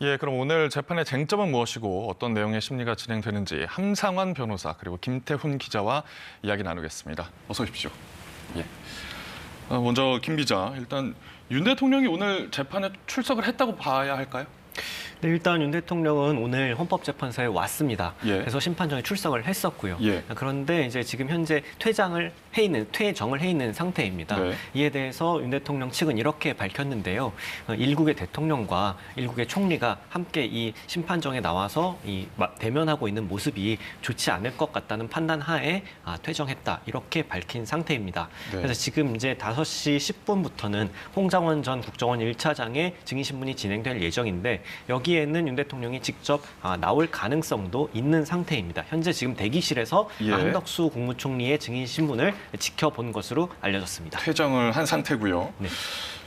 예, 그럼 오늘 재판의 쟁점은 무엇이고 어떤 내용의 심리가 진행되는지 함상환 변호사 그리고 김태훈 기자와 이야기 나누겠습니다. 어서 오십시오. 예. 먼저 김 기자, 일단 윤 대통령이 오늘 재판에 출석을 했다고 봐야 할까요? 네, 일단 윤 대통령은 오늘 헌법재판소에 왔습니다. 예. 그래서 심판정에 출석을 했었고요. 예. 그런데 이제 지금 현재 퇴정을 해 있는 상태입니다. 네. 이에 대해서 윤 대통령 측은 이렇게 밝혔는데요. 일국의 대통령과 일국의 총리가 함께 이 심판정에 나와서 대면하고 있는 모습이 좋지 않을 것 같다는 판단 하에 퇴정했다. 이렇게 밝힌 상태입니다. 네. 그래서 지금 이제 5시 10분부터는 홍장원 전 국정원 1차장의 증인신문이 진행될 예정인데 여기에는 윤 대통령이 직접 나올 가능성도 있는 상태입니다. 현재 지금 대기실에서 예. 한덕수 국무총리의 증인신문을 지켜본 것으로 알려졌습니다. 퇴정을 한 상태고요. 네.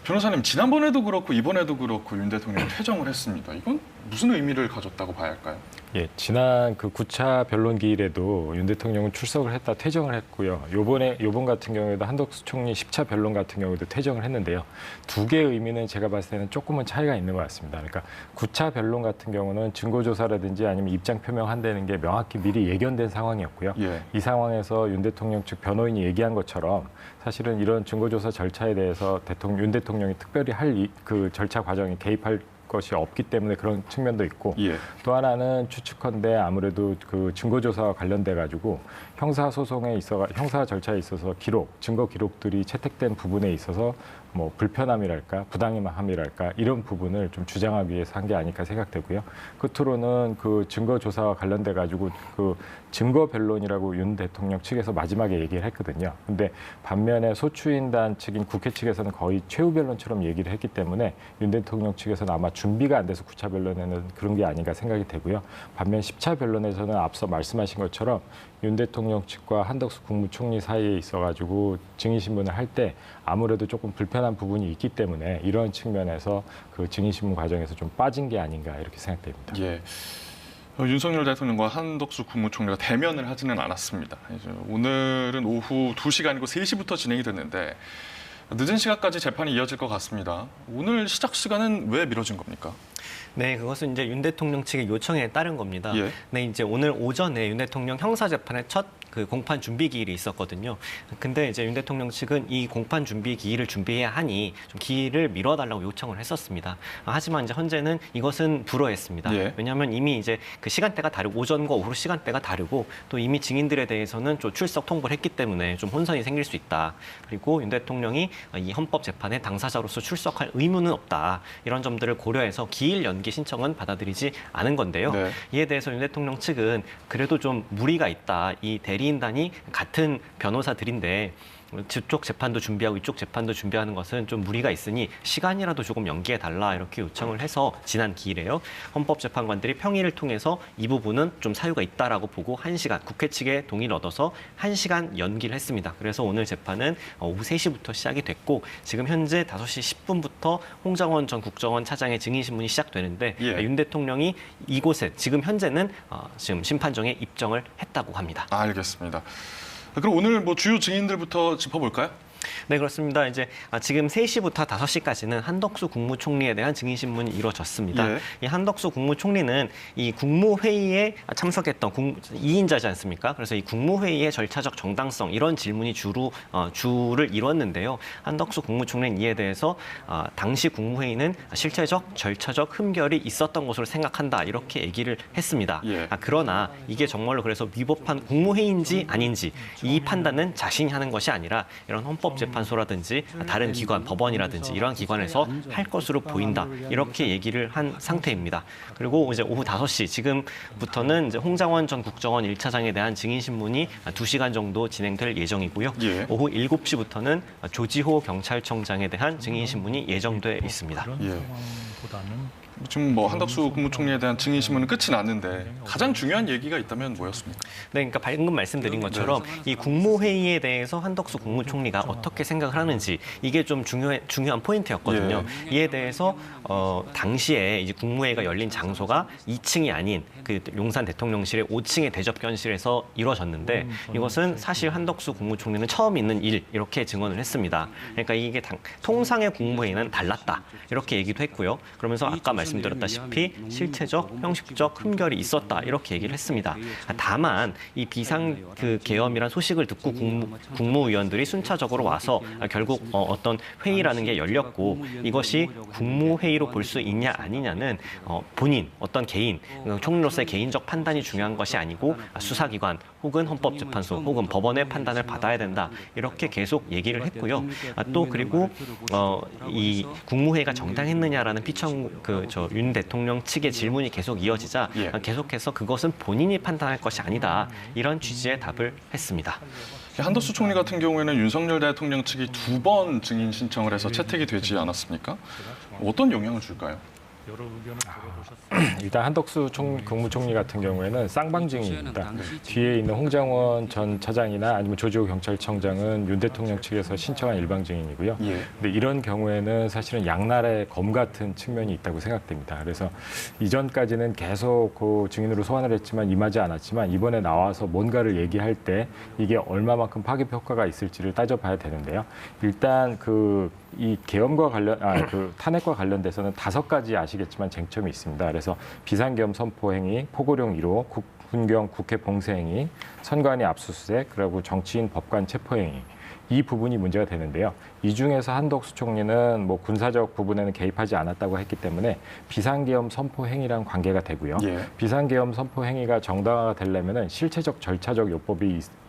변호사님, 지난번에도 그렇고 이번에도 그렇고 윤 대통령이 퇴정을 했습니다. 이건 무슨 의미를 가졌다고 봐야 할까요? 예, 지난 그 9차 변론 기일에도 윤 대통령은 출석을 했다 퇴정을 했고요. 요번 같은 경우에도 한덕수 총리 10차 변론 같은 경우에도 퇴정을 했는데요. 두 개의 의미는 제가 봤을 때는 조금은 차이가 있는 것 같습니다. 그러니까 9차 변론 같은 경우는 증거조사라든지 아니면 입장 표명한다는 게 명확히 미리 예견된 상황이었고요. 예. 이 상황에서 윤 대통령 측 변호인이 얘기한 것처럼 사실은 이런 증거조사 절차에 대해서 윤 대통령이 특별히 할 그 절차 과정에 개입할 것이 없기 때문에 그런 측면도 있고 예. 또 하나는 추측컨대 아무래도 그 증거조사와 관련돼 가지고 형사 절차에 있어서 증거 기록들이 채택된 부분에 있어서 뭐 불편함이랄까 부당함이랄까 이런 부분을 좀 주장하기 위해서 한 게 아닐까 생각되고요. 끝으로는 그 증거조사와 관련돼 가지고 그 증거 변론이라고 윤 대통령 측에서 마지막에 얘기를 했거든요. 근데 반면에 소추인단 측인 국회 측에서는 거의 최후 변론처럼 얘기를 했기 때문에 윤 대통령 측에서는 아마 준비가 안 돼서 9차 변론에는 그런 게 아닌가 생각이 되고요. 반면 10차 변론에서는 앞서 말씀하신 것처럼 윤 대통령 측과 한덕수 국무총리 사이에 있어가지고 증인신문을 할 때 아무래도 조금 불편한 부분이 있기 때문에 이런 측면에서 그 증인신문 과정에서 좀 빠진 게 아닌가 이렇게 생각됩니다. 예. 윤석열 대통령과 한덕수 국무총리가 대면을 하지는 않았습니다. 이제 오늘은 오후 2시가 아니고 3시부터 진행이 됐는데 늦은 시간까지 재판이 이어질 것 같습니다. 오늘 시작 시간은 왜 미뤄진 겁니까? 네, 그것은 이제 윤 대통령 측의 요청에 따른 겁니다. 예. 네, 이제 오늘 오전에 윤 대통령 형사재판의 첫 그 공판 준비 기일이 있었거든요. 근데 이제 윤 대통령 측은 이 공판 준비 기일을 준비해야 하니 좀 기일을 미뤄달라고 요청을 했었습니다. 하지만 이제 현재는 이것은 불허했습니다. 예. 왜냐하면 이미 이제 그 시간대가 다르고 오전과 오후 시간대가 다르고 또 이미 증인들에 대해서는 좀 출석 통보를 했기 때문에 좀 혼선이 생길 수 있다. 그리고 윤 대통령이 이 헌법재판에 당사자로서 출석할 의무는 없다. 이런 점들을 고려해서 기일 연기 신청은 받아들이지 않은 건데요. 네. 이에 대해서 윤 대통령 측은 그래도 좀 무리가 있다. 이 대리인단이 같은 변호사들인데 저쪽 재판도 준비하고 이쪽 재판도 준비하는 것은 좀 무리가 있으니 시간이라도 조금 연기해달라 이렇게 요청을 해서 지난 기일에요. 헌법재판관들이 평의를 통해서 이 부분은 좀 사유가 있다라고 보고 1시간 국회 측의 동의를 얻어서 1시간 연기를 했습니다. 그래서 오늘 재판은 오후 3시부터 시작이 됐고 지금 현재 5시 10분부터 홍장원 전 국정원 차장의 증인신문이 시작되는데 예. 윤 대통령이 이곳에 지금 현재는 지금 심판정에 입정을 했다고 합니다. 알겠습니다. 그럼 오늘 뭐 주요 증인들부터 짚어볼까요? 네, 그렇습니다. 이제 지금 3시부터 5시까지는 한덕수 국무총리에 대한 증인신문이 이루어졌습니다. 예. 이 한덕수 국무총리는 이 국무회의에 참석했던 2인자지 않습니까? 그래서 이 국무회의의 절차적 정당성 이런 질문이 주를 이뤘는데요. 한덕수 국무총리는 이에 대해서 당시 국무회의는 실체적, 절차적 흠결이 있었던 것으로 생각한다 이렇게 얘기를 했습니다. 예. 그러나 이게 정말로 그래서 위법한 국무회의인지 아닌지 이 판단은 자신이 하는 것이 아니라 이런 헌법재판소라든지 다른 기관, 법원이라든지 이러한 기관에서 할 것으로 보인다. 이렇게 얘기를 한 상태입니다. 그리고 이제 오후 5시 지금부터는 이제 홍장원 전 국정원 1차장에 대한 증인신문이 2시간 정도 진행될 예정이고요. 예. 오후 7시부터는 조지호 경찰청장에 대한 증인신문이 예정돼 있습니다. 예. 지금 뭐 한덕수 국무총리에 대한 증인신문은 끝이 났는데 가장 중요한 얘기가 있다면 뭐였습니까? 네, 그러니까 방금 말씀드린 것처럼 이 국무회의에 대해서 한덕수 국무총리가 어떻게 생각을 하는지 이게 좀 중요한 포인트였거든요. 이에 대해서 당시에 이제 국무회의가 열린 장소가 2층이 아닌 그 용산 대통령실의 5층의 대접견실에서 이루어졌는데 이것은 사실 한덕수 국무총리는 처음 있는 일 이렇게 증언을 했습니다. 그러니까 이게 통상의 국무회의는 달랐다 이렇게 얘기도 했고요. 그러면서 아까 말씀드렸다시피 실체적, 형식적 흠결이 있었다 이렇게 얘기를 했습니다. 다만 이 비상 계엄이란 소식을 듣고 국무위원들이 순차적으로 와서 결국 어떤 회의라는 게 열렸고 이것이 국무회의로 볼 수 있냐 아니냐는 본인 어떤 개인 총리로서의 개인적 판단이 중요한 것이 아니고 수사기관 혹은 헌법재판소 혹은 법원의 판단을 받아야 된다 이렇게 계속 얘기를 했고요. 또 그리고 이 국무회의가 정당했느냐라는 윤 대통령 측의 질문이 계속 이어지자 계속해서 그것은 본인이 판단할 것이 아니다 이런 취지의 답을 했습니다. 한덕수 총리 같은 경우에는 윤석열 대통령 측이 2번 증인 신청을 해서 채택이 되지 않았습니까? 어떤 영향을 줄까요? 일단 한덕수 국무총리 같은 경우에는 쌍방증인입니다. 뒤에 있는 홍장원 전 차장이나 아니면 조지호 경찰청장은 윤 대통령 측에서 신청한 일방증인이고요. 근데 이런 경우에는 사실은 양날의 검 같은 측면이 있다고 생각됩니다. 그래서 이전까지는 계속 그 증인으로 소환을 했지만 임하지 않았지만 이번에 나와서 뭔가를 얘기할 때 이게 얼마만큼 파급 효과가 있을지를 따져봐야 되는데요. 일단 이 계엄과 탄핵과 관련돼서는 5가지 아시겠지만 쟁점이 있습니다. 그래서 비상계엄 선포 행위, 포고령 1호, 군경 국회 봉쇄 행위, 선관위 압수수색, 그리고 정치인 법관 체포 행위. 이 부분이 문제가 되는데요. 이 중에서 한덕수 총리는 뭐 군사적 부분에는 개입하지 않았다고 했기 때문에 비상계엄 선포 행위랑 관계가 되고요. 비상계엄 선포 행위가 정당화가 되려면은 실체적 절차적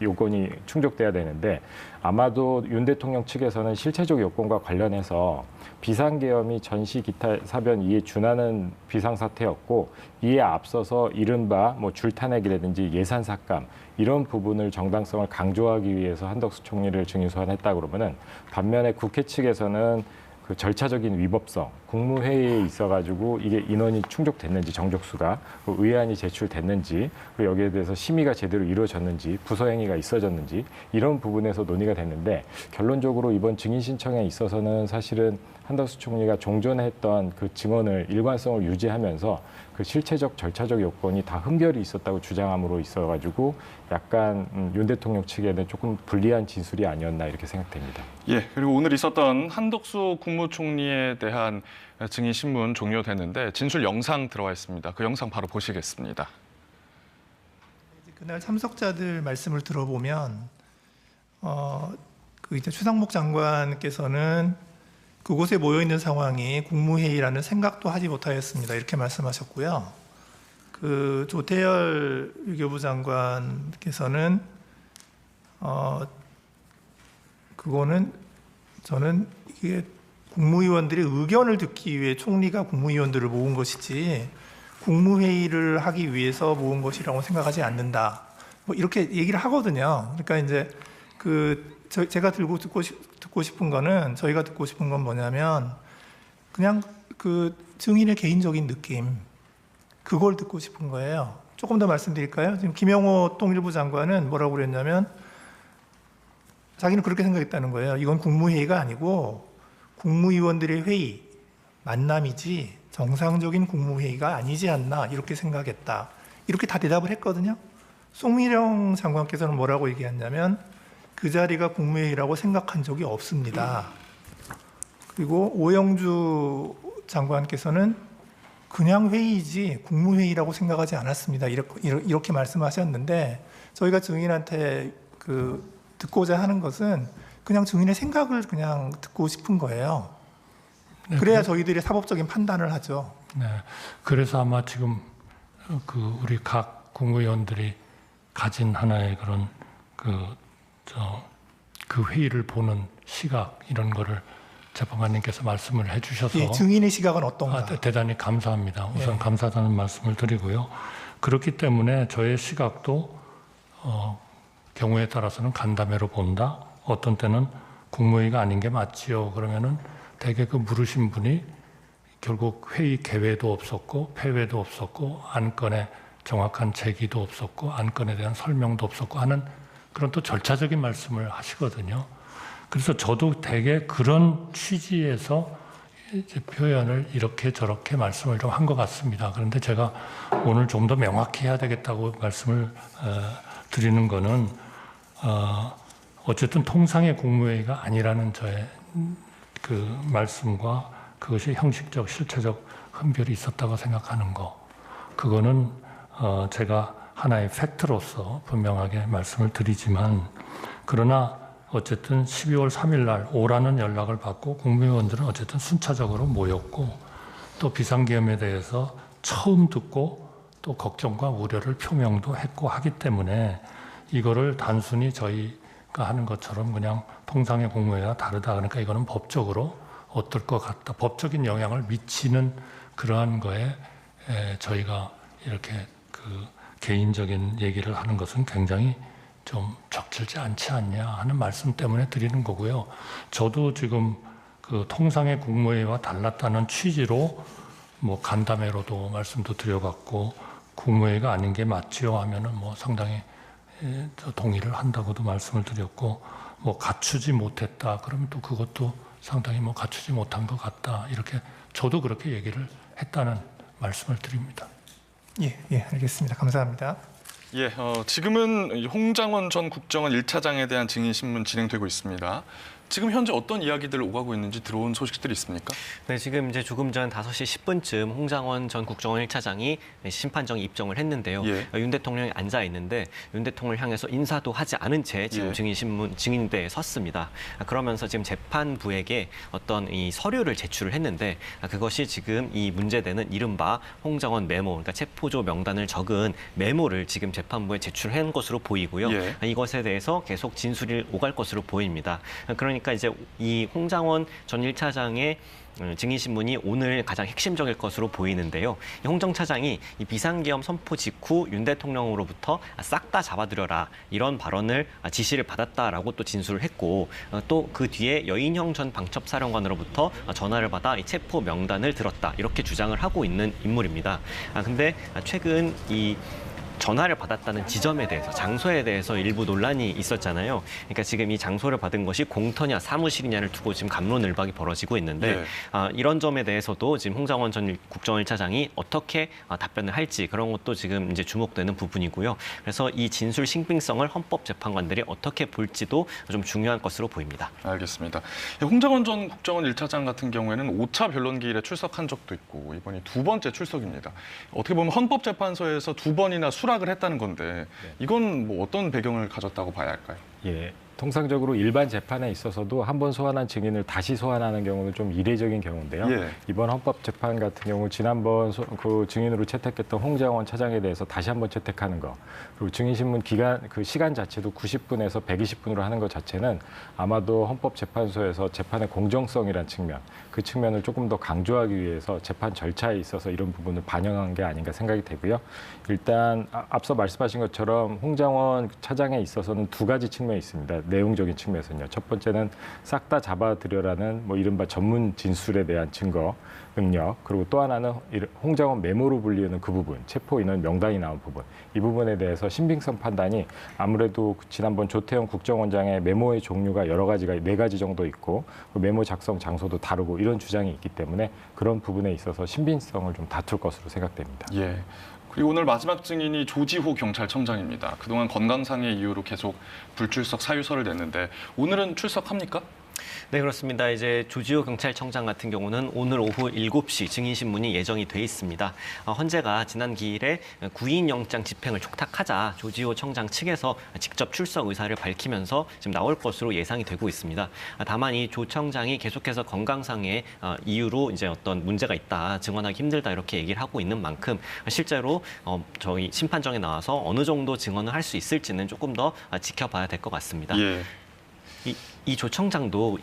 요건이 충족돼야 되는데 아마도 윤 대통령 측에서는 실체적 요건과 관련해서 비상계엄이 전시 기타 사변 이에 준하는 비상사태였고 이에 앞서서 이른바 뭐 줄탄핵이라든지 예산 삭감 이런 부분을 정당성을 강조하기 위해서 한덕수 총리를 증인 소환했다 그러면은 반면에 국회 측에서는 그 절차적인 위법성, 국무회의에 있어가지고 이게 인원이 충족됐는지 정족수가 의안이 제출됐는지 그리고 여기에 대해서 심의가 제대로 이루어졌는지 부서행위가 있어졌는지 이런 부분에서 논의가 됐는데 결론적으로 이번 증인 신청에 있어서는 사실은 한덕수 총리가 종전했던 그 증언을 일관성을 유지하면서 그 실체적 절차적 요건이 다 흠결이 있었다고 주장함으로 있어가지고 약간 윤 대통령 측에는 조금 불리한 진술이 아니었나 이렇게 생각됩니다. 그리고 오늘 있었던 한덕수 국무총리에 대한 증인 신문 종료됐는데 진술 영상 들어와 있습니다. 그 영상 바로 보시겠습니다. 그날 참석자들 말씀을 들어보면 이제 추상목 장관께서는 그곳에 모여 있는 상황이 국무회의라는 생각도 하지 못하였습니다. 이렇게 말씀하셨고요. 조태열 외교부 장관께서는 그거는 저는 이게 국무위원들의 의견을 듣기 위해 총리가 국무위원들을 모은 것이지 국무회의를 하기 위해서 모은 것이라고 생각하지 않는다. 뭐 이렇게 얘기를 하거든요. 그러니까 이제 제가 듣고 싶은 거는 저희가 듣고 싶은 건 뭐냐면 그냥 증인의 개인적인 느낌 그걸 듣고 싶은 거예요. 조금 더 말씀드릴까요? 지금 김영호 통일부 장관은 뭐라고 그랬냐면 자기는 그렇게 생각했다는 거예요. 이건 국무회의가 아니고 국무위원들의 회의, 만남이지 정상적인 국무회의가 아니지 않나 이렇게 생각했다. 이렇게 다 대답을 했거든요. 송미령 장관께서는 뭐라고 얘기했냐면 그 자리가 국무회의라고 생각한 적이 없습니다. 그리고 오영주 장관께서는 그냥 회의지 국무회의라고 생각하지 않았습니다. 이렇게 말씀하셨는데 저희가 증인한테 듣고자 하는 것은 그냥 증인의 생각을 그냥 듣고 싶은 거예요. 그래야 저희들이 사법적인 판단을 하죠. 네, 그래서 아마 지금 우리 각 국무위원들이 가진 하나의 그런 그 회의를 보는 시각 이런 거를 재판관님께서 말씀을 해주셔서 증인의 시각은 어떤가? 대단히 감사합니다. 우선 감사하다는 말씀을 드리고요. 그렇기 때문에 저의 시각도 경우에 따라서는 간담회로 본다. 어떤 때는 국무회의가 아닌 게 맞지요. 그러면은 대개 물으신 분이 결국 회의 개회도 없었고 폐회도 없었고 안건에 정확한 제기도 없었고 안건에 대한 설명도 없었고 하는 그런 또 절차적인 말씀을 하시거든요. 그래서 저도 대개 그런 취지에서 이제 표현을 이렇게 저렇게 말씀을 좀 한 것 같습니다. 그런데 제가 오늘 좀 더 명확히 해야 되겠다고 말씀을 드리는 거는 어쨌든 통상의 국무회의가 아니라는 저의 그 말씀과 그것이 형식적, 실체적 흠결이 있었다고 생각하는 거, 그거는 제가 하나의 팩트로서 분명하게 말씀을 드리지만, 그러나 어쨌든 12월 3일 날 오라는 연락을 받고 국무위원들은 어쨌든 순차적으로 모였고, 또 비상계엄에 대해서 처음 듣고 또 걱정과 우려를 표명도 했고 하기 때문에, 이거를 단순히 저희가 하는 것처럼 그냥 통상의 국무회의와 다르다, 그러니까 이거는 법적으로 어떨 것 같다, 법적인 영향을 미치는 그러한 거에 저희가 이렇게 그 개인적인 얘기를 하는 것은 굉장히 좀 적절치 않지 않냐 하는 말씀 때문에 드리는 거고요. 저도 지금 그 통상의 국무회의와 달랐다는 취지로 뭐 간담회로도 말씀도 드려봤고, 국무회의가 아닌 게 맞지요 하면은 뭐 상당히 동의를 한다고도 말씀을 드렸고, 뭐 갖추지 못했다 그러면 또 그것도 상당히 뭐 갖추지 못한 것 같다, 이렇게 저도 그렇게 얘기를 했다는 말씀을 드립니다. 예, 알겠습니다. 감사합니다. 예, 지금은 이 홍장원 전 국정원 1차장에 대한 증인 신문 진행되고 있습니다. 지금 현재 어떤 이야기들 오가고 있는지 들어온 소식들이 있습니까? 네, 지금 이제 조금 전 5시 10분쯤 홍장원 전 국정원 1차장이 심판정에 입정을 했는데요. 예. 윤 대통령이 앉아 있는데 윤 대통령을 향해서 인사도 하지 않은 채 지금 예. 증인대에 섰습니다. 그러면서 지금 재판부에게 어떤 이 서류를 제출을 했는데, 그것이 지금 이 문제되는 이른바 홍장원 메모, 그러니까 체포조 명단을 적은 메모를 지금 재판부에 제출한 것으로 보이고요. 예. 이것에 대해서 계속 진술이 오갈 것으로 보입니다. 그러니까 이제 이 홍장원 전 1차장의 증인 신문이 오늘 가장 핵심적일 것으로 보이는데요. 홍 전 차장이 이 비상계엄 선포 직후 윤 대통령으로부터 싹 다 잡아들여라, 이런 발언을 지시를 받았다라고 또 진술을 했고, 또 그 뒤에 여인형 전 방첩사령관으로부터 전화를 받아 이 체포 명단을 들었다, 이렇게 주장을 하고 있는 인물입니다. 근데 최근 이 전화를 받았다는 지점에 대해서, 장소에 대해서 일부 논란이 있었잖아요. 그러니까 지금 이 장소를 받은 것이 공터냐 사무실이냐를 두고 지금 갑론을박이 벌어지고 있는데, 이런 점에 대해서도 지금 홍장원 전 국정원 1차장이 어떻게 답변을 할지, 그런 것도 지금 이제 주목되는 부분이고요. 그래서 이 진술 신빙성을 헌법재판관들이 어떻게 볼지도 좀 중요한 것으로 보입니다. 알겠습니다. 홍장원 전 국정원 1차장 같은 경우에는 5차 변론기일에 출석한 적도 있고 이번이 2번째 출석입니다. 어떻게 보면 헌법재판소에서 2번이나 수락을 했다는 건데, 이건 뭐 어떤 배경을 가졌다고 봐야 할까요? 예. 통상적으로 일반 재판에 있어서도 한 번 소환한 증인을 다시 소환하는 경우는 좀 이례적인 경우인데요. 예. 이번 헌법재판 같은 경우 지난번 그 증인으로 채택했던 홍장원 차장에 대해서 다시 한번 채택하는 거, 그리고 증인신문 기간, 그 시간 자체도 90분에서 120분으로 하는 것 자체는 아마도 헌법재판소에서 재판의 공정성이란 측면, 그 측면을 조금 더 강조하기 위해서 재판 절차에 있어서 이런 부분을 반영한 게 아닌가 생각이 되고요. 일단 앞서 말씀하신 것처럼 홍장원 차장에 있어서는 두 가지 측면이 있습니다. 내용적인 측면에서는요. 첫 번째는 싹 다 잡아들여라는 뭐 이른바 전문 진술에 대한 증거, 능력, 그리고 또 하나는 홍장원 메모로 불리는 그 부분, 체포 인원 명단이 나온 부분, 이 부분에 대해서 신빙성 판단이 아무래도 지난번 조태영 국정원장의 메모의 종류가 여러 가지가 4가지 정도 있고, 그 메모 작성 장소도 다르고 이런 주장이 있기 때문에 그런 부분에 있어서 신빙성을 좀 다툴 것으로 생각됩니다. 예. 그리고 오늘 마지막 증인이 조지호 경찰청장입니다. 그동안 건강상의 이유로 계속 불출석 사유서를 냈는데 오늘은 출석합니까? 네, 그렇습니다. 이제 조지호 경찰청장 같은 경우는 오늘 오후 7시 증인신문이 예정이 돼 있습니다. 헌재가 지난 기일에 구인 영장 집행을 촉탁하자 조지호 청장 측에서 직접 출석 의사를 밝히면서 지금 나올 것으로 예상이 되고 있습니다. 다만 이 조 청장이 계속해서 건강상의 이유로 이제 어떤 문제가 있다, 증언하기 힘들다, 이렇게 얘기를 하고 있는 만큼 실제로 저희 심판정에 나와서 어느 정도 증언을 할 수 있을지는 조금 더 지켜봐야 될 것 같습니다. 예. 이 조 청장도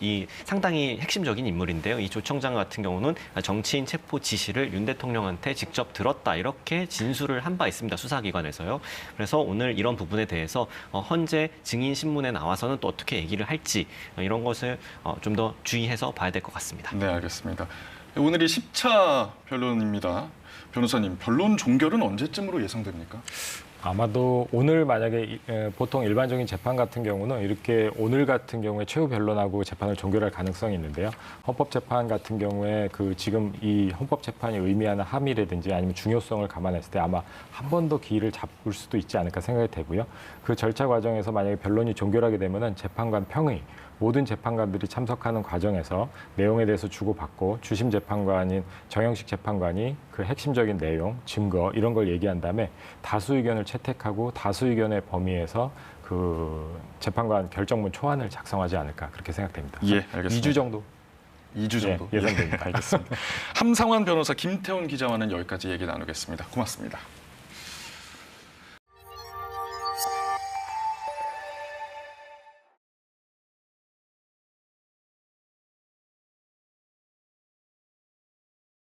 상당히 핵심적인 인물인데요. 이 조 청장 같은 경우는 정치인 체포 지시를 윤 대통령한테 직접 들었다, 이렇게 진술을 한 바 있습니다. 수사기관에서요. 그래서 오늘 이런 부분에 대해서 헌재 증인 신문에 나와서는 또 어떻게 얘기를 할지, 이런 것을 좀 더 주의해서 봐야 될 것 같습니다. 네, 알겠습니다. 오늘이 10차 변론입니다. 변호사님, 변론 종결은 언제쯤으로 예상됩니까? 아마도 오늘 만약에 보통 일반적인 재판 같은 경우는 이렇게 오늘 같은 경우에 최후 변론하고 재판을 종결할 가능성이 있는데요. 헌법재판 같은 경우에 그 지금 이 헌법재판이 의미하는 함의라든지 아니면 중요성을 감안했을 때 아마 한 번 더 기일을 잡을 수도 있지 않을까 생각이 되고요. 그 절차 과정에서 만약에 변론이 종결하게 되면은 재판관 평의, 모든 재판관들이 참석하는 과정에서 내용에 대해서 주고받고 주심 재판관인 정영식 재판관이 그 핵심적인 내용, 증거 이런 걸 얘기한 다음에 다수 의견을 채택하고 다수 의견의 범위에서 그 재판관 결정문 초안을 작성하지 않을까 그렇게 생각됩니다. 예, 알겠습니다. 2주 정도 2주 정도 예상됩니다. 알겠습니다. 함상환 변호사, 김태훈 기자와는 여기까지 얘기 나누겠습니다. 고맙습니다.